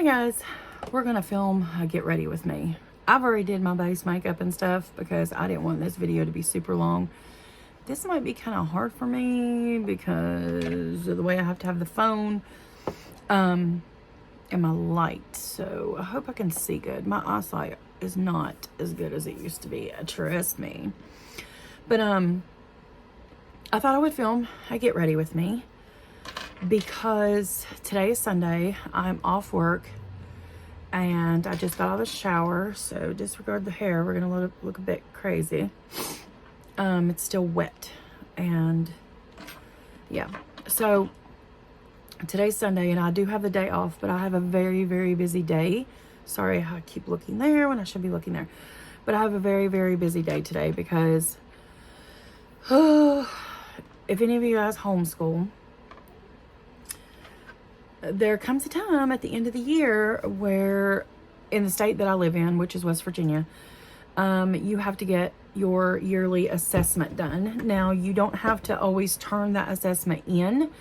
Hey guys, we're gonna film a get ready with me. I've already did my base makeup and stuff because I didn't want this video to be super long. This might be kind of hard for me because of the way I have to have the phone and my light. So I hope I can see good. My eyesight is not as good as it used to be, trust me. But I thought I would film a get ready with me because today is Sunday. I'm off work and I just got out of the shower, so disregard the hair. We're gonna look a bit crazy. It's still wet, and yeah, so today's Sunday and I do have the day off, but I have a very, very busy day. Sorry, I keep looking there when I should be looking there, but I have a very, very busy day today because if any of you guys homeschool, there comes a time at the end of the year where in the state that I live in, which is West Virginia, you have to get your yearly assessment done. Now, you don't have to always turn that assessment in.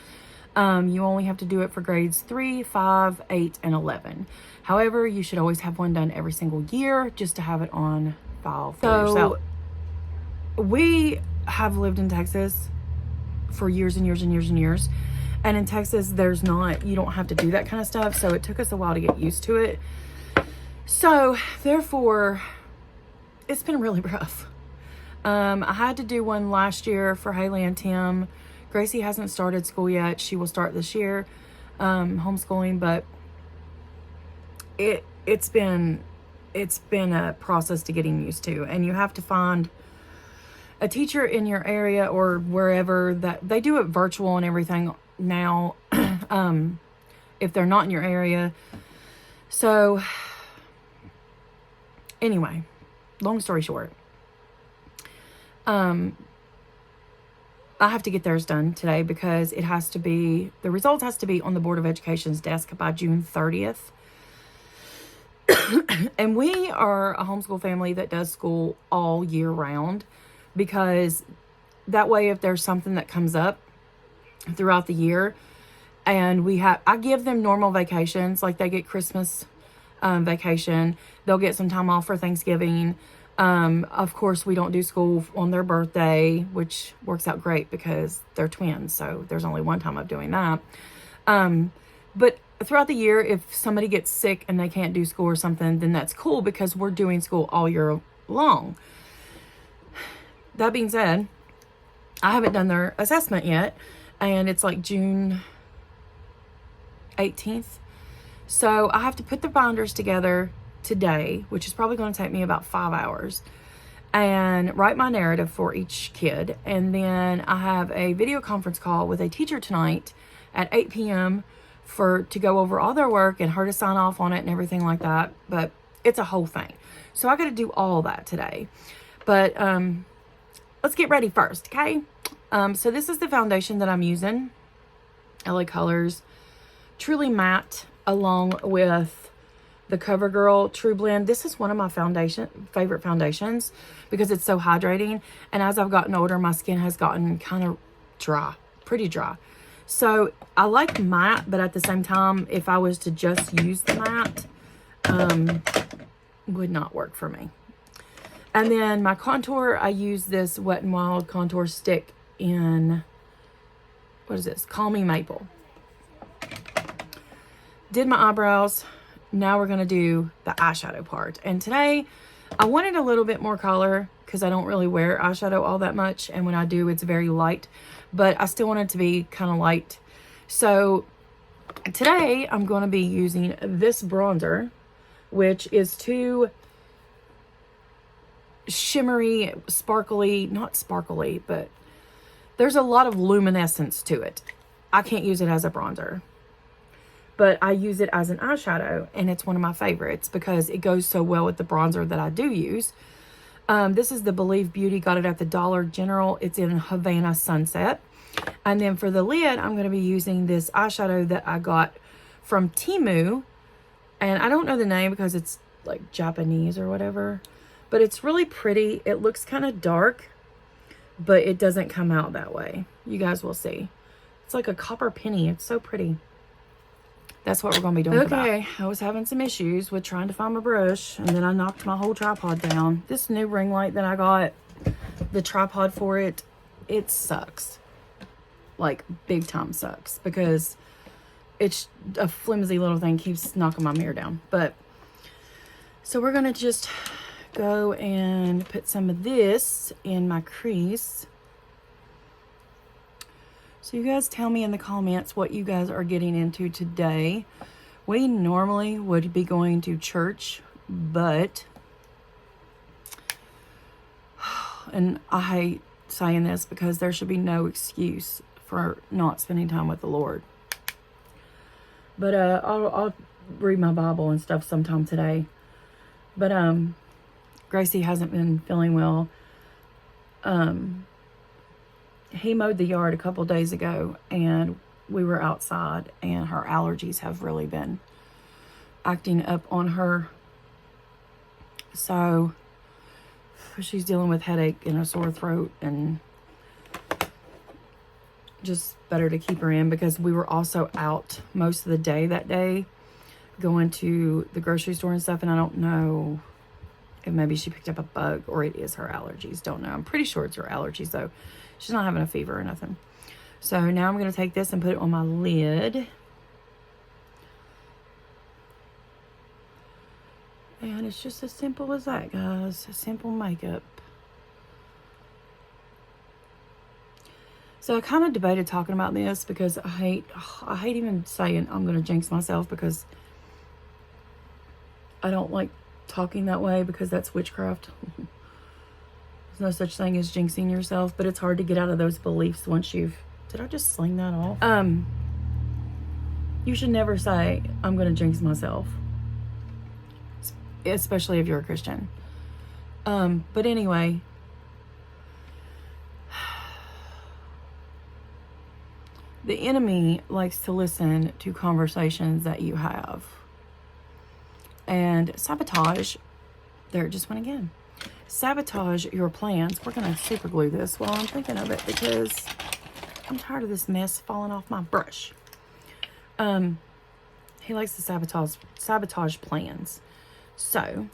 You only have to do it for grades 3, 5, 8, and 11. However, you should always have one done every single year just to have it on file for yourself. We have lived in Texas for years and years and years and years. And in Texas, you don't have to do that kind of stuff. So it took us a while to get used to it. So therefore, it's been really rough. I had to do one last year for Haley and Tim. Gracie hasn't started school yet. She will start this year, homeschooling, but it's been a process to getting used to. And you have to find a teacher in your area or wherever that they do it virtual and everything now, if they're not in your area. So anyway, long story short, I have to get theirs done today because the results has to be on the Board of Education's desk by June 30th. And we are a homeschool family that does school all year round, because that way if there's something that comes up throughout the year and I give them normal vacations, like they get Christmas vacation, they'll get some time off for Thanksgiving. Of course, we don't do school on their birthday, which works out great because they're twins, so there's only one time of doing that. But throughout the year, if somebody gets sick and they can't do school or something, then that's cool because we're doing school all year long. That being said, I haven't done their assessment yet, and it's like June 18th. So I have to put the binders together today, which is probably going to take me about 5 hours, and write my narrative for each kid. And then I have a video conference call with a teacher tonight at 8 p.m. to go over all their work and her to sign off on it and everything like that. But it's a whole thing. So I got to do all that today. But let's get ready first, okay? So this is the foundation that I'm using. LA Colors Truly Matte, along with the CoverGirl True Blend. This is one of my favorite foundations because it's so hydrating. And as I've gotten older, my skin has gotten kind of dry, pretty dry. So I like matte, but at the same time, if I was to just use the matte, would not work for me. And then my contour, I use this Wet n Wild contour stick in, what is this? Call Me Maple. Did my eyebrows. Now we're going to do the eyeshadow part. And today, I wanted a little bit more color because I don't really wear eyeshadow all that much. And when I do, it's very light. But I still want it to be kind of light. So today, I'm going to be using this bronzer, which is too shimmery, sparkly, not sparkly, but there's a lot of luminescence to it. I can't use it as a bronzer, but I use it as an eyeshadow, and it's one of my favorites because it goes so well with the bronzer that I do use. This is the Believe Beauty, got it at the Dollar General. It's in Havana Sunset. And then for the lid, I'm going to be using this eyeshadow that I got from Temu, and I don't know the name because it's like Japanese or whatever. But it's really pretty. It looks kind of dark, but it doesn't come out that way. You guys will see. It's like a copper penny. It's so pretty. that's what we're going to be doing. Okay, I was having some issues with trying to find my brush, and then I knocked my whole tripod down. This new ring light that I got, the tripod for it, it sucks. Like, big time sucks, because it's a flimsy little thing, keeps knocking my mirror down. But, so we're going to just go and put some of this in my crease. So you guys tell me in the comments what you guys are getting into today. We normally would be going to church, but, and I hate saying this because there should be no excuse for not spending time with the Lord. But I'll read my Bible and stuff sometime today. But Gracie hasn't been feeling well. He mowed the yard a couple days ago, and we were outside, and her allergies have really been acting up on her. So she's dealing with headache and a sore throat, and just better to keep her in, because we were also out most of the day that day going to the grocery store and stuff, and I don't know if maybe she picked up a bug or it is her allergies. Don't know. I'm pretty sure it's her allergies, though. She's not having a fever or nothing. So now I'm going to take this and put it on my lid. And it's just as simple as that, guys. Simple makeup. So I kind of debated talking about this, because I hate even saying I'm going to jinx myself, because I don't like talking that way, because that's witchcraft. There's no such thing as jinxing yourself, but it's hard to get out of those beliefs once you've... Did I just sling that off? You should never say, I'm going to jinx myself. Especially if you're a Christian. But anyway... The enemy likes to listen to conversations that you have. And sabotage... There, it just went again. Sabotage your plans. We're going to super glue this while I'm thinking of it, because I'm tired of this mess falling off my brush. He likes to sabotage plans. So,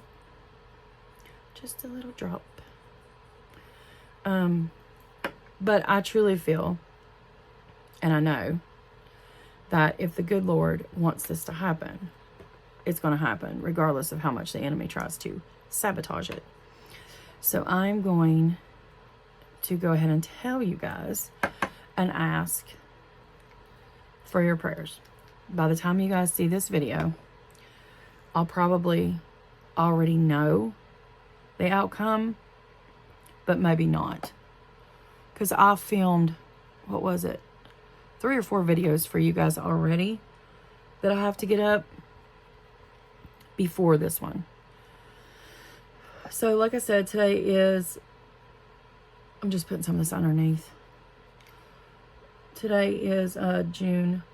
just a little drop. But I truly feel, and I know, that if the good Lord wants this to happen, it's going to happen, regardless of how much the enemy tries to sabotage it. So I'm going to go ahead and tell you guys and ask for your prayers. By the time you guys see this video, I'll probably already know the outcome, but maybe not. Because I filmed, what was it? 3 or 4 videos for you guys already that I have to get up before this one. So, like I said, today is... I'm just putting some of this underneath. Today is June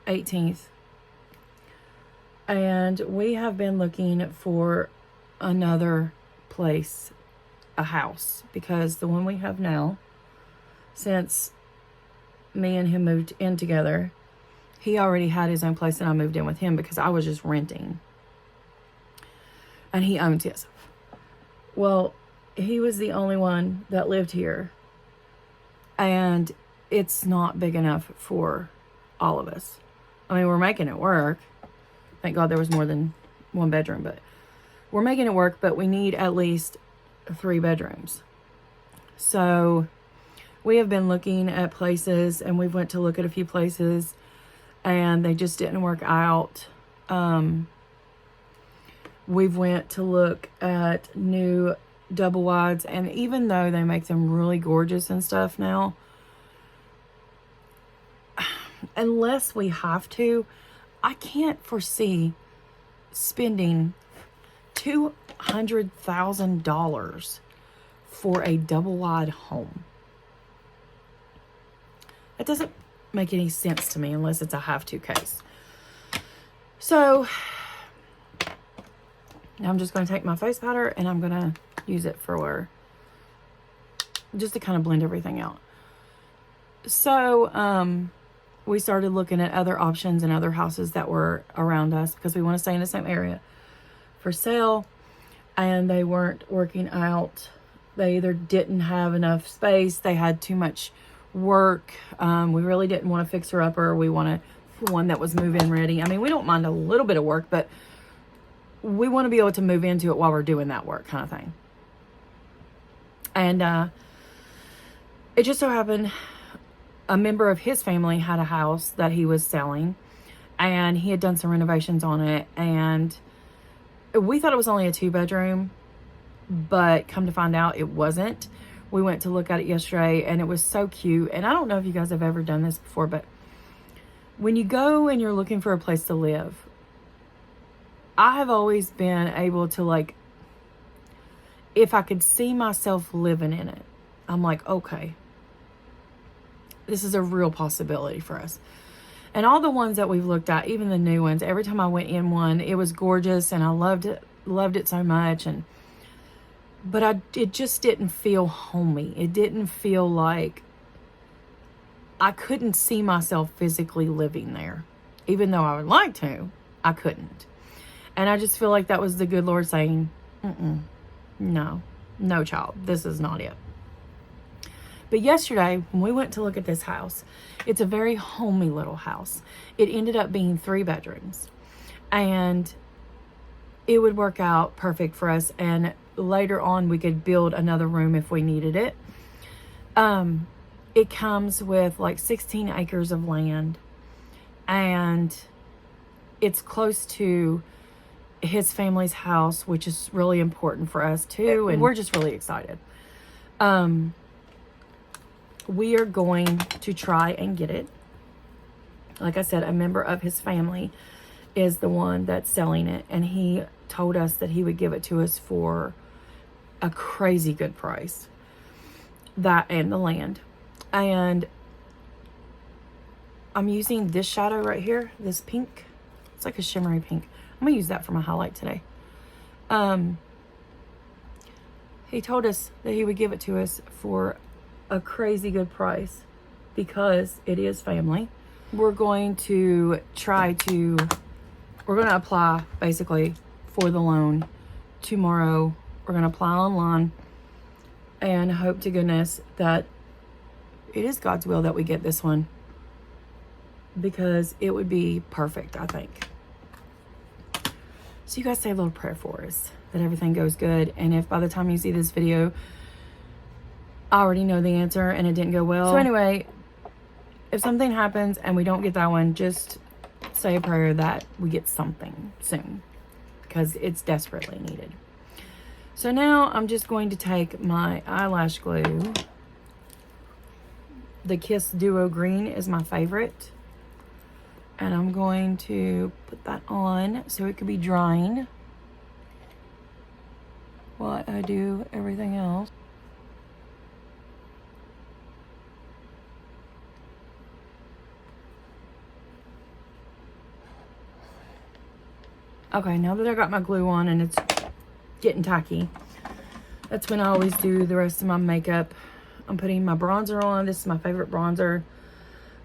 18th. And we have been looking for another place, a house. Because the one we have now, since me and him moved in together, he already had his own place and I moved in with him because I was just renting. And he owns his. Well, he was the only one that lived here. And it's not big enough for all of us. I mean, we're making it work. Thank God there was more than 1 bedroom, but we're making it work, but we need at least 3 bedrooms. So we have been looking at places, and we went to look at a few places, and they just didn't work out. We've went to look at new double wides, and even though they make them really gorgeous and stuff now, unless we have to, I can't foresee spending $200,000 for a double wide home. It doesn't make any sense to me unless it's a have to case. So now I'm just going to take my face powder and I'm going to use it for just to kind of blend everything out. So we started looking at other options and other houses that were around us because we want to stay in the same area for sale, and they weren't working out. They either didn't have enough space, they had too much work. We really didn't want a fixer-upper. We wanted one that was move-in ready. I mean, we don't mind a little bit of work, but we want to be able to move into it while we're doing that work, kind of thing. And it just so happened a member of his family had a house that he was selling, and he had done some renovations on it, and we thought it was only a 2-bedroom, but come to find out it wasn't. We went to look at it yesterday, and it was so cute. And I don't know if you guys have ever done this before, but when you go and you're looking for a place to live, I have always been able to, like, if I could see myself living in it, I'm like, okay, this is a real possibility for us. And all the ones that we've looked at, even the new ones, every time I went in one, it was gorgeous, and I loved it so much. But it just didn't feel homey. It didn't feel like I couldn't see myself physically living there. Even though I would like to, I couldn't. And I just feel like that was the good Lord saying, no, child, this is not it. But yesterday, when we went to look at this house, it's a very homey little house. It ended up being 3 bedrooms. And it would work out perfect for us. And later on, we could build another room if we needed it. It comes with like 16 acres of land. And it's close to his family's house, which is really important for us too. And we're just really excited. We are going to try and get it. Like I said, a member of his family is the one that's selling it, and he told us that he would give it to us for a crazy good price. That and the land. And I'm using this shadow right here, this pink. It's like a shimmery pink. I'm gonna use that for my highlight today. He told us that he would give it to us for a crazy good price because it is family. We're going to apply basically for the loan tomorrow. We're going to apply online and hope to goodness that it is God's will that we get this one, because it would be perfect, I think. So you guys say a little prayer for us that everything goes good. And if by the time you see this video, I already know the answer and it didn't go well. So anyway, if something happens and we don't get that one, just say a prayer that we get something soon, because it's desperately needed. So now I'm just going to take my eyelash glue. The Kiss Duo Green is my favorite. And I'm going to put that on so it could be drying while I do everything else. Okay, now that I got my glue on and it's getting tacky, that's when I always do the rest of my makeup. I'm putting my bronzer on. This is my favorite bronzer.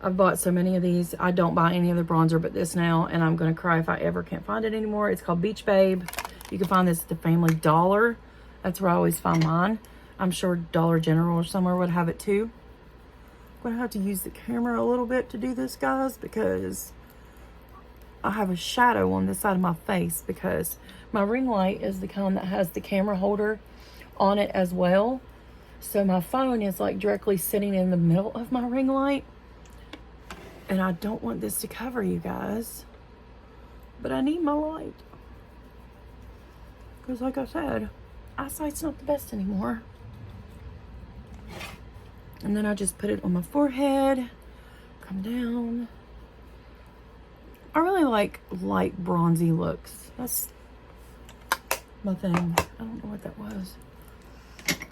I've bought so many of these. I don't buy any other bronzer but this now, and I'm going to cry if I ever can't find it anymore. It's called Beach Babe. You can find this at the Family Dollar. That's where I always find mine. I'm sure Dollar General or somewhere would have it too. I'm going to have to use the camera a little bit to do this, guys, because I have a shadow on this side of my face, because my ring light is the kind that has the camera holder on it as well. So my phone is like directly sitting in the middle of my ring light. And I don't want this to cover you guys, but I need my light. Because like I said, eyesight's not the best anymore. And then I just put it on my forehead, come down. I really like light bronzy looks. That's my thing. I don't know what that was.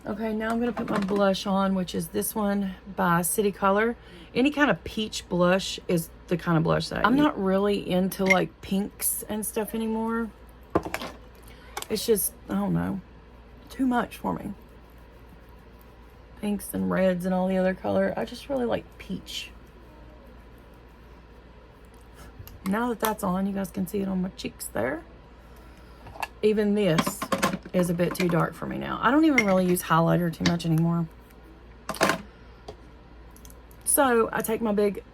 Okay, now I'm going to put my blush on, which is this one by City Color. Any kind of peach blush is the kind of blush that I'm not really into like pinks and stuff anymore. It's just, I don't know, too much for me. Pinks and reds and all the other color. I just really like peach. now that that's on, you guys can see it on my cheeks there. Even this is a bit too dark for me now. I don't even really use highlighter too much anymore. So I take my big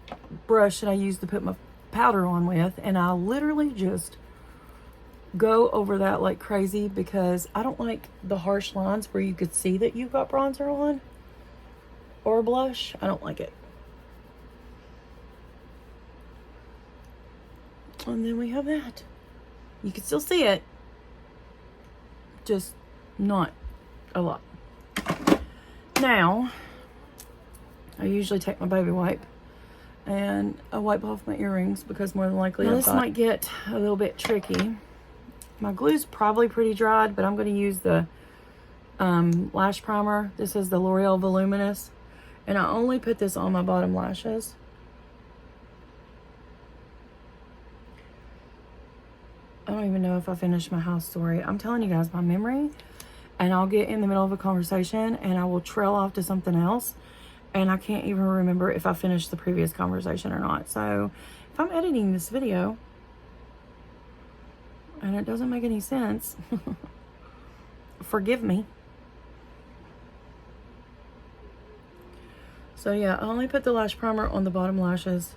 brush that I use to put my powder on with, and I literally just go over that like crazy, because I don't like the harsh lines where you could see that you've got bronzer on or blush. I don't like it. And then we have that. You can still see it, just not a lot. Now, I usually take my baby wipe and I wipe off my earrings, because more than likely this might get a little bit tricky. My glue's probably pretty dried, but I'm going to use the lash primer. This is the L'Oreal Voluminous, and I only put this on my bottom lashes. I don't even know if I finished my house story. I'm telling you guys, my memory, and I'll get in the middle of a conversation and I will trail off to something else, and I can't even remember if I finished the previous conversation or not. So if I'm editing this video and it doesn't make any sense, forgive me. So yeah, I only put the lash primer on the bottom lashes,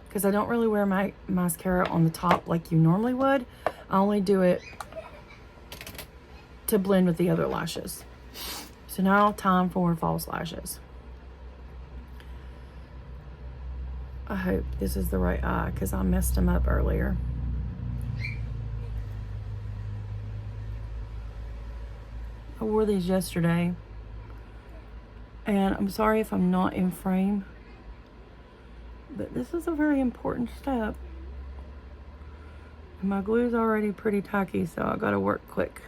because I don't really wear my mascara on the top like you normally would. I only do it to blend with the other lashes. So now, time for false lashes. I hope this is the right eye, because I messed them up earlier. I wore these yesterday, and I'm sorry if I'm not in frame, but this is a very important step. And my glue is already pretty tacky, so I gotta work quick.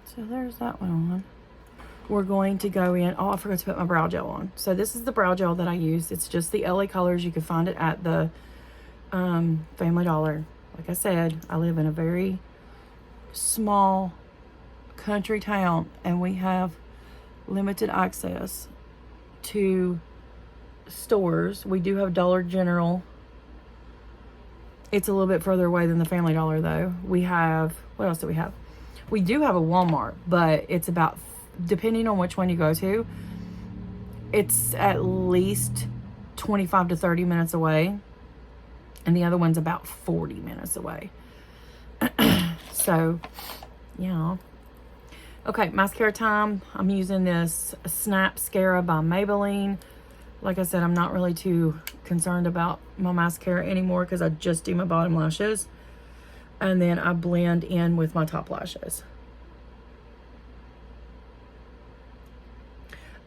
So there's that one on. We're going to go in. Oh, I forgot to put my brow gel on. So this is the brow gel that I use. It's just the LA Colors. You can find it at the Family Dollar. Like I said, I live in a very small country town, and we have limited access to stores. We do have Dollar General. It's a little bit further away than the Family Dollar, though. We have, what else do we have? We do have a Walmart, but it's about, depending on which one you go to, it's at least 25 to 30 minutes away, and the other one's about 40 minutes away. So, yeah. Okay, mascara time. I'm using this Snap Mascara by Maybelline. Like I said, I'm not really too concerned about my mascara anymore, because I just do my bottom lashes, and then I blend in with my top lashes.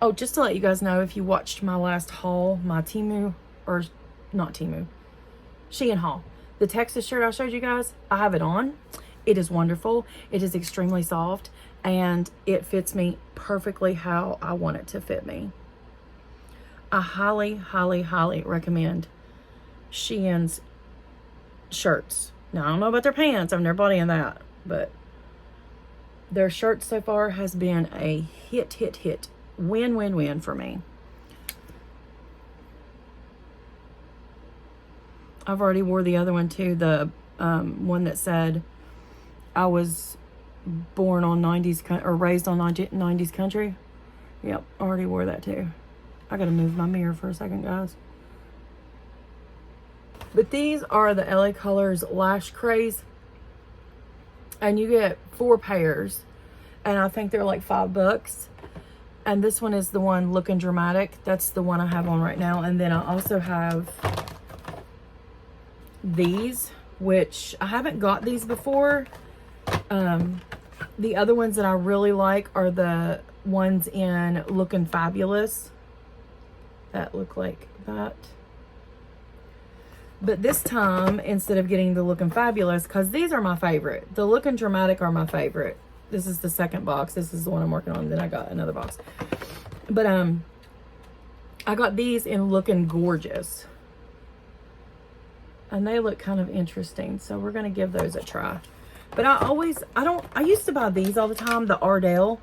Oh, just to let you guys know, if you watched my last haul, my Temu, or not Temu, Shein haul, the Texas shirt I showed you guys, I have it on. It is wonderful. It is extremely soft, and it fits me perfectly how I want it to fit me. I highly, highly, highly recommend Shein's shirts. Now, I don't know about their pants. I've never bought any of that, but their shirts so far has been a hit. Win, win, win for me. I've already wore the other one too, the one that said I was born on 90s or raised on 90s country. Yep, already wore that too. I gotta move my mirror for a second, guys. But these are the LA Colors Lash Craze, and you get 4 pairs, and I think they're like $5. And this one is the one Looking Dramatic. That's the one I have on right now. And then I also have these, which I haven't got these before. The other ones that I really like are the ones in Looking Fabulous that look like that. But this time, instead of getting the Looking Fabulous, because these are my favorite, the Looking Dramatic are my favorite. This is the second box. This is the one I'm working on. Then I got another box. But I got these in Looking Gorgeous, and they look kind of interesting, so we're going to give those a try. But I used to buy these all the time, the Ardell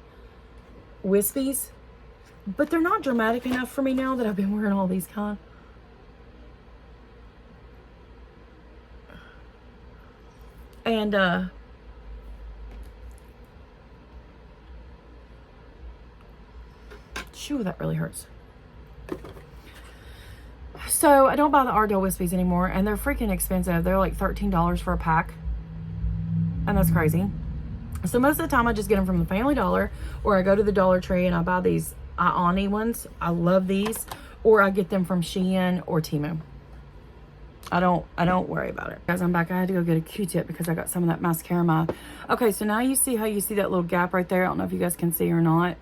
wispies. But they're not dramatic enough for me now that I've been wearing all these kind. And, shoo, that really hurts. So I don't buy the Ardell wispies anymore, and they're freaking expensive. They're like $13 for a pack, and that's crazy. So most of the time I just get them from the Family Dollar, or I go to the Dollar Tree and I buy these Ioni ones. I love these. Or I get them from Shein or Temu. I don't worry about it. Guys, I'm back. I had to go get a Q-tip because I got some of that mascara in my... Okay, so now you see how you see that little gap right there. I don't know if you guys can see or not,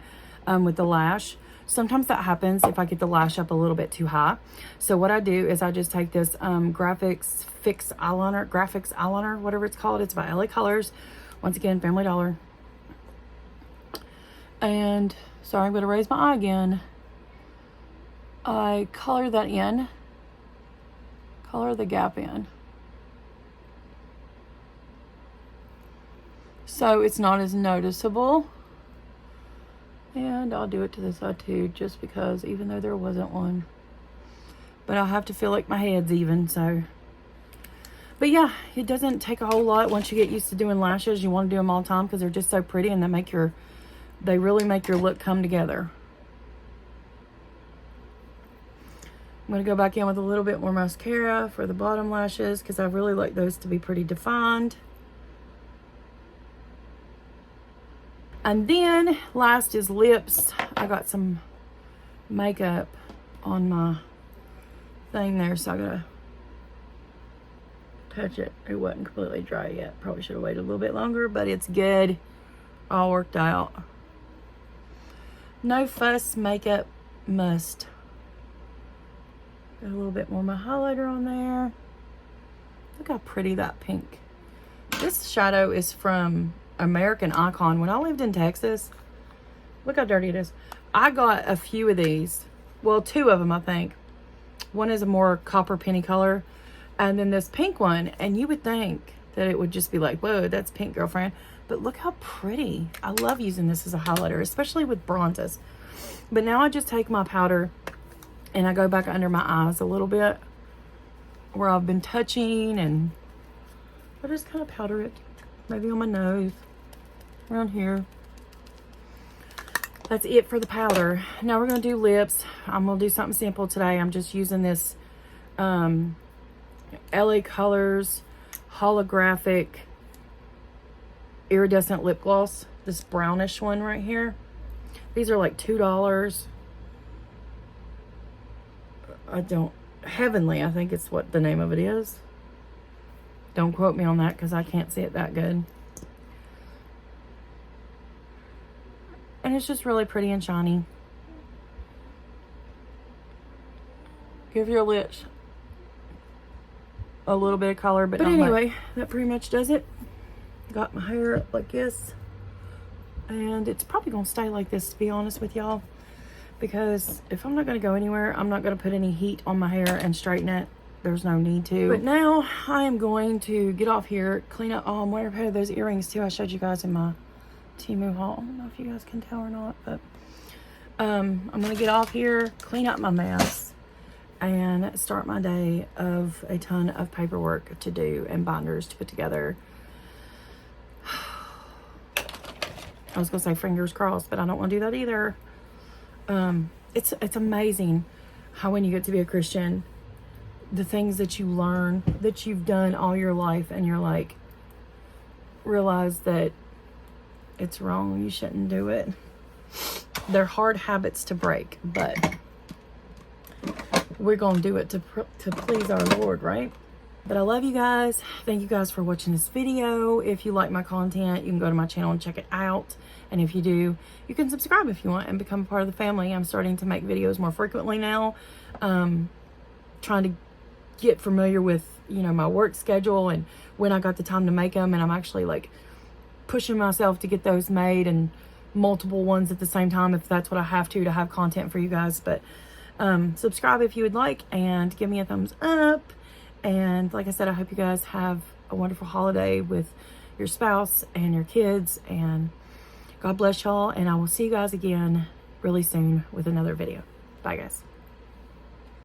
with the lash. Sometimes that happens if I get the lash up a little bit too high. So what I do is I just take this Graphics eyeliner, whatever it's called. It's by LA Colors. Once again, Family Dollar. And sorry, I'm going to raise my eye again. I color that in. Color the gap in. So it's not as noticeable. And I'll do it to the side too, just because, even though there wasn't one. But I have to feel like my head's even, so. But yeah, it doesn't take a whole lot once you get used to doing lashes. You want to do them all the time because they're just so pretty, and they really make your look come together. I'm going to go back in with a little bit more mascara for the bottom lashes because I really like those to be pretty defined. And then last is lips. I got some makeup on my thing there, so I gotta touch it. It wasn't completely dry yet. Probably should have waited a little bit longer, but it's good. All worked out. No fuss makeup must. Got a little bit more of my highlighter on there. Look how pretty that pink. This shadow is from American Icon. When I lived in Texas, look how dirty it is. I got a few of these. Well, two of them, I think. One is a more copper penny color, and then this pink one, and you would think that it would just be like, whoa, that's pink, girlfriend. But look how pretty. I love using this as a highlighter, especially with bronzes. But now I just take my powder and I go back under my eyes a little bit where I've been touching, and I just kind of powder it. Maybe on my nose, around here. That's it for the powder. Now we're going to do lips. I'm going to do something simple today. I'm just using this LA Colors holographic iridescent lip gloss. This brownish one right here. These are like $2. Heavenly, I think it's what the name of it is. Don't quote me on that because I can't see it that good. And it's just really pretty and shiny. Give your lips a little bit of color, but anyway, that pretty much does it. Got my hair up like this. And it's probably going to stay like this, to be honest with y'all. Because if I'm not going to go anywhere, I'm not going to put any heat on my hair and straighten it. There's no need to. But now I am going to get off here, clean up. Oh, I'm wearing a pair of those earrings too. I showed you guys in my Temu haul. I don't know if you guys can tell or not, but I'm going to get off here, clean up my mess, and start my day of a ton of paperwork to do and binders to put together. I was going to say fingers crossed, but I don't want to do that either. It's amazing how when you get to be a Christian, the things that you learn, that you've done all your life, and you're like, realize that it's wrong, you shouldn't do it. They're hard habits to break, but we're going to do it to please our Lord, right? But I love you guys. Thank you guys for watching this video. If you like my content, you can go to my channel and check it out. And if you do, you can subscribe if you want and become a part of the family. I'm starting to make videos more frequently now. Trying to get familiar with, you know, my work schedule and when I got the time to make them. And I'm actually like pushing myself to get those made, and multiple ones at the same time if that's what I have to have content for you guys. But subscribe if you would like, and give me a thumbs up. And like I said, I hope you guys have a wonderful holiday with your spouse and your kids. And God bless y'all. And I will see you guys again really soon with another video. Bye, guys.